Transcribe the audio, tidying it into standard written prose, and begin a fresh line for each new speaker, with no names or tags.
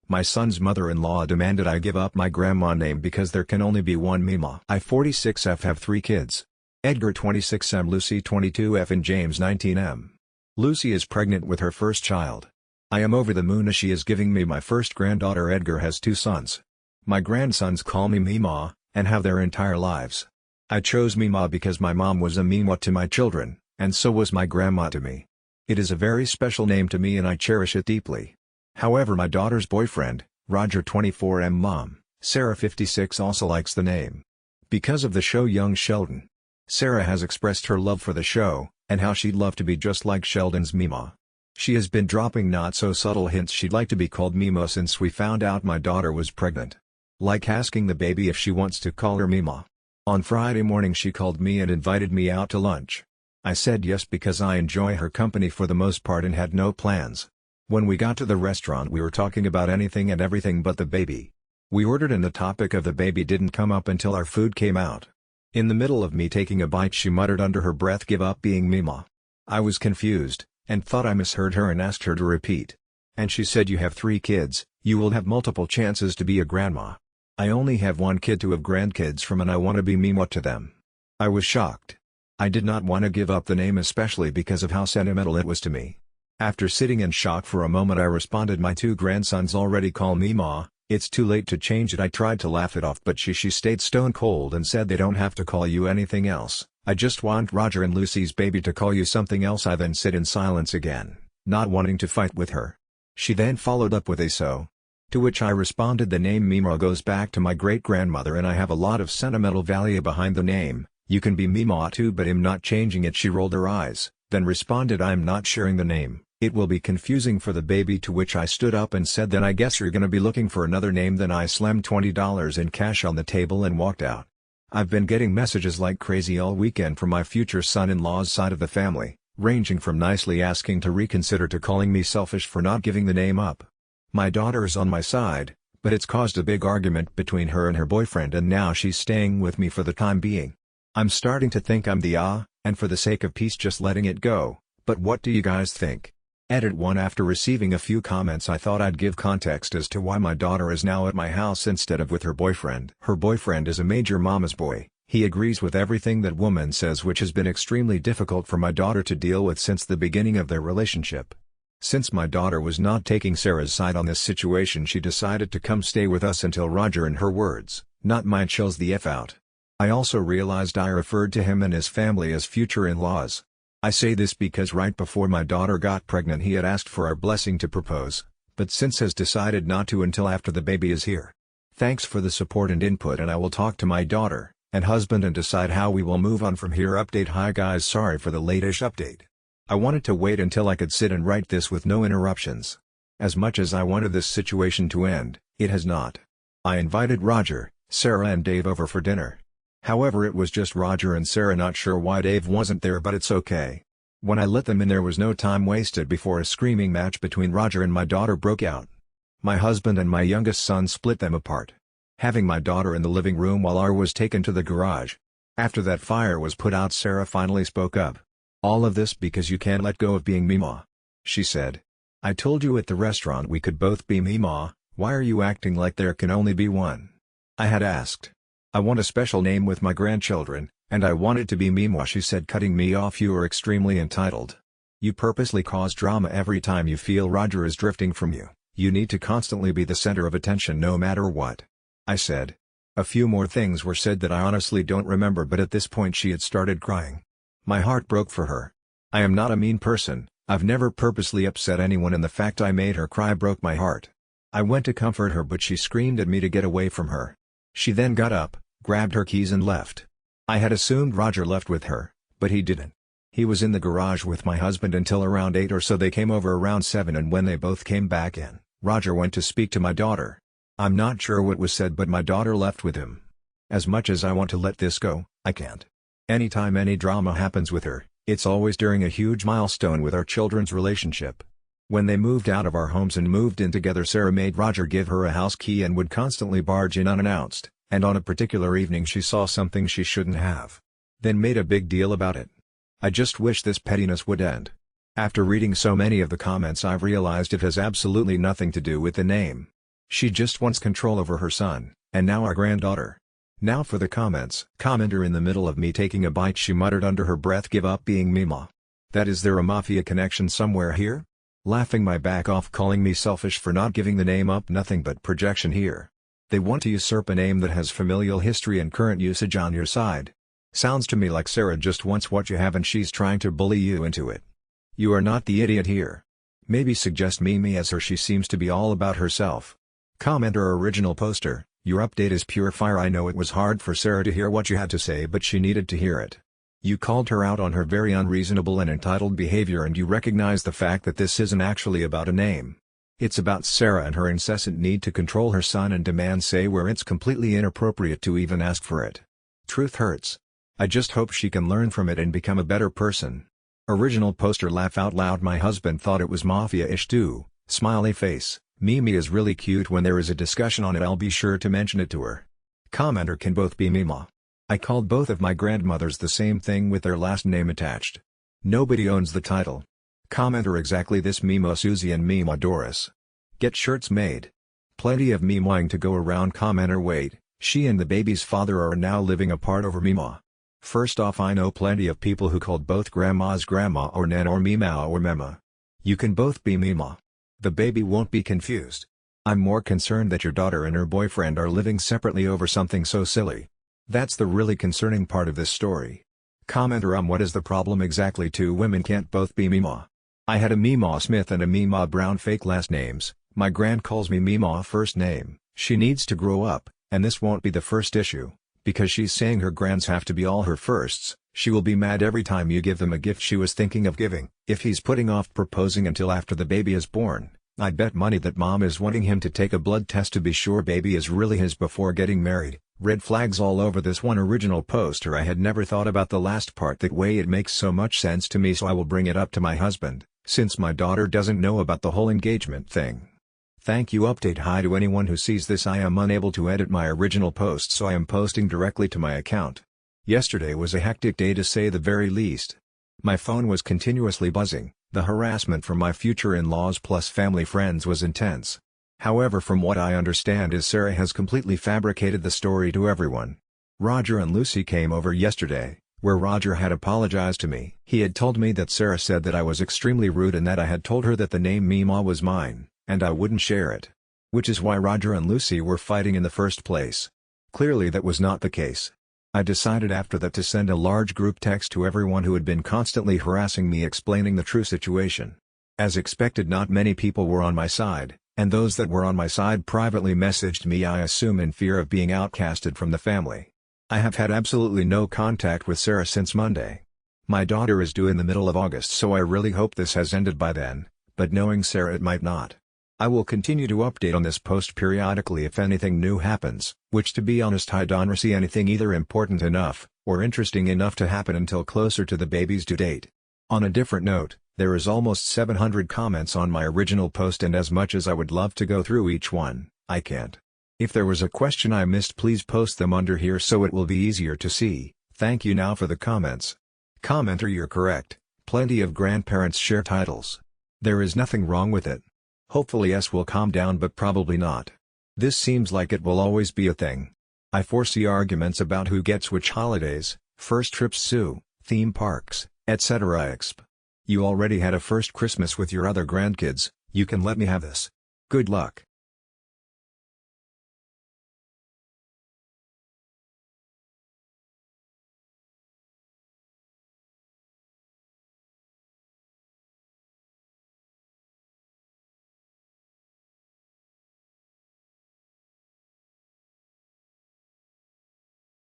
My son's mother-in-law demanded I give up my grandma name because there can only be one Meemaw. I 46F have 3 kids. Edgar 26M, Lucy 22F and James 19M. Lucy is pregnant with her first child. I am over the moon as she is giving me my first granddaughter. Edgar has 2 sons. My grandsons call me Meemaw, and have their entire lives. I chose Meemaw because my mom was a Meemaw to my children, and so was my grandma to me. It is a very special name to me and I cherish it deeply. However, my daughter's boyfriend, Roger 24M mom, Sarah 56 also likes the name. Because of the show Young Sheldon. Sarah has expressed her love for the show, and how she'd love to be just like Sheldon's Meemaw. She has been dropping not-so-subtle hints she'd like to be called Meemaw since we found out my daughter was pregnant. Like asking the baby if she wants to call her Meemaw. On Friday morning she called me and invited me out to lunch. I said yes because I enjoy her company for the most part and had no plans. When we got to the restaurant we were talking about anything and everything but the baby. We ordered and the topic of the baby didn't come up until our food came out. In the middle of me taking a bite she muttered under her breath, "Give up being Meemaw." I was confused, and thought I misheard her and asked her to repeat. And she said, "You have 3 kids, you will have multiple chances to be a grandma. I only have 1 kid to have grandkids from and I want to be Meemaw to them." I was shocked. I did not want to give up the name especially because of how sentimental it was to me. After sitting in shock for a moment I responded, "My 2 grandsons already call Meemaw, it's too late to change it." I tried to laugh it off but she stayed stone cold and said, "They don't have to call you anything else, I just want Roger and Lucy's baby to call you something else." I then sit in silence again, not wanting to fight with her. She then followed up with a "so?" To which I responded, "The name Meemaw goes back to my great-grandmother and I have a lot of sentimental value behind the name. You can be Meemaw too but I'm not changing it." She rolled her eyes, then responded, "I'm not sharing the name. It will be confusing for the baby." To which I stood up and said, "Then I guess you're gonna be looking for another name." Then I slammed $20 in cash on the table and walked out. I've been getting messages like crazy all weekend from my future son-in-law's side of the family, ranging from nicely asking to reconsider to calling me selfish for not giving the name up. My daughter is on my side, but it's caused a big argument between her and her boyfriend and now she's staying with me for the time being. I'm starting to think I'm the and for the sake of peace just letting it go, but what do you guys think? Edit 1. After receiving a few comments I thought I'd give context as to why my daughter is now at my house instead of with her boyfriend. Her boyfriend is a major mama's boy, he agrees with everything that woman says, which has been extremely difficult for my daughter to deal with since the beginning of their relationship. Since my daughter was not taking Sarah's side on this situation she decided to come stay with us until Roger, in her words, not mine, chills the F out. I also realized I referred to him and his family as future in-laws. I say this because right before my daughter got pregnant he had asked for our blessing to propose, but since has decided not to until after the baby is here. Thanks for the support and input and I will talk to my daughter and husband and decide how we will move on from here. Update. Hi guys, sorry for the late-ish update. I wanted to wait until I could sit and write this with no interruptions. As much as I wanted this situation to end, it has not. I invited Roger, Sarah and Dave over for dinner. However, it was just Roger and Sarah, not sure why Dave wasn't there but it's okay. When I let them in there was no time wasted before a screaming match between Roger and my daughter broke out. My husband and my youngest son split them apart, having my daughter in the living room while R was taken to the garage. After that fire was put out Sarah finally spoke up. "All of this because you can't let go of being Meemaw," she said. "I told you at the restaurant we could both be Meemaw, why are you acting like there can only be one?" I had asked. "I want a special name with my grandchildren, and I want it to be Meemaw," she said, cutting me off. "You are extremely entitled. You purposely cause drama every time you feel Roger is drifting from you. You need to constantly be the center of attention no matter what," I said. A few more things were said that I honestly don't remember, but at this point she had started crying. My heart broke for her. I am not a mean person, I've never purposely upset anyone, and the fact I made her cry broke my heart. I went to comfort her but she screamed at me to get away from her. She then got up, grabbed her keys and left. I had assumed Roger left with her, but he didn't. He was in the garage with my husband until around 8 or so. They came over around 7 and when they both came back in, Roger went to speak to my daughter. I'm not sure what was said but my daughter left with him. As much as I want to let this go, I can't. Anytime any drama happens with her, it's always during a huge milestone with our children's relationship. When they moved out of our homes and moved in together, Sarah made Roger give her a house key and would constantly barge in unannounced, and on a particular evening she saw something she shouldn't have. Then made a big deal about it. I just wish this pettiness would end. After reading so many of the comments I've realized it has absolutely nothing to do with the name. She just wants control over her son, and now our granddaughter. Now for the comments. Commenter: in the middle of me taking a bite she muttered under her breath, "Give up being Meemaw. That is there a mafia connection somewhere here?" Laughing my back off, calling me selfish for not giving the name up. Nothing but projection here. They want to usurp a name that has familial history and current usage on your side. Sounds to me like Sarah just wants what you have and she's trying to bully you into it. You are not the idiot here. Maybe suggest Mimi as her, she seems to be all about herself. Commenter: original poster, your update is pure fire. I know it was hard for Sarah to hear what you had to say, but she needed to hear it. You called her out on her very unreasonable and entitled behavior, and you recognize the fact that this isn't actually about a name. It's about Sarah and her incessant need to control her son and demand say where it's completely inappropriate to even ask for it. Truth hurts. I just hope she can learn from it and become a better person. Original poster: laugh out loud. My husband thought it was mafia-ish too. Smiley face. Mimi is really cute. When there is a discussion on it, I'll be sure to mention it to her. Commenter: can both be Meemaw. I called both of my grandmothers the same thing with their last name attached. Nobody owns the title. Commenter: exactly this. Meemaw Susie and Meemaw Doris. Get shirts made. Plenty of Meemawing to go around. Commenter: wait, she and the baby's father are now living apart over Meemaw. First off, I know plenty of people who called both grandmas grandma or nan or Meemaw or Mema. You can both be Meemaw. The baby won't be confused. I'm more concerned that your daughter and her boyfriend are living separately over something so silly. That's the really concerning part of this story. Commenter: what is the problem exactly? Two women can't both be Meemaw. I had a Meemaw Smith and a Meemaw Brown fake last names. My grand calls me Meemaw first name. She needs to grow up, and this won't be the first issue. Because she's saying her grands have to be all her firsts, she will be mad every time you give them a gift she was thinking of giving. If he's putting off proposing until after the baby is born, I'd bet money that mom is wanting him to take a blood test to be sure baby is really his before getting married. Red flags all over this one. Original poster: I had never thought about the last part that way. It makes so much sense to me, so I will bring it up to my husband, since my daughter doesn't know about the whole engagement thing. Thank you. Update: hi to anyone who sees this. I am unable to edit my original post, so I am posting directly to my account. Yesterday was a hectic day to say the very least. My phone was continuously buzzing. The harassment from my future in-laws plus family friends was intense. However, from what I understand is Sarah has completely fabricated the story to everyone. Roger and Lucy came over yesterday, where Roger had apologized to me. He had told me that Sarah said that I was extremely rude and that I had told her that the name Meemaw was mine, and I wouldn't share it. Which is why Roger and Lucy were fighting in the first place. Clearly that was not the case. I decided after that to send a large group text to everyone who had been constantly harassing me, explaining the true situation. As expected, not many people were on my side, and those that were on my side privately messaged me, I assume in fear of being outcasted from the family. I have had absolutely no contact with Sarah since Monday. My daughter is due in the middle of August, so I really hope this has ended by then, but knowing Sarah, it might not. I will continue to update on this post periodically if anything new happens, which to be honest I don't see anything either important enough, or interesting enough to happen until closer to the baby's due date. On a different note, there is almost 700 comments on my original post, and as much as I would love to go through each one, I can't. If there was a question I missed, please post them under here so it will be easier to see. Thank you now for the comments. Commenter: you're correct, plenty of grandparents share titles. There is nothing wrong with it. Hopefully S will calm down, but probably not. This seems like it will always be a thing. I foresee arguments about who gets which holidays, first trips to, theme parks, etc. exp. You already had a first Christmas with your other grandkids, you can let me have this. Good luck.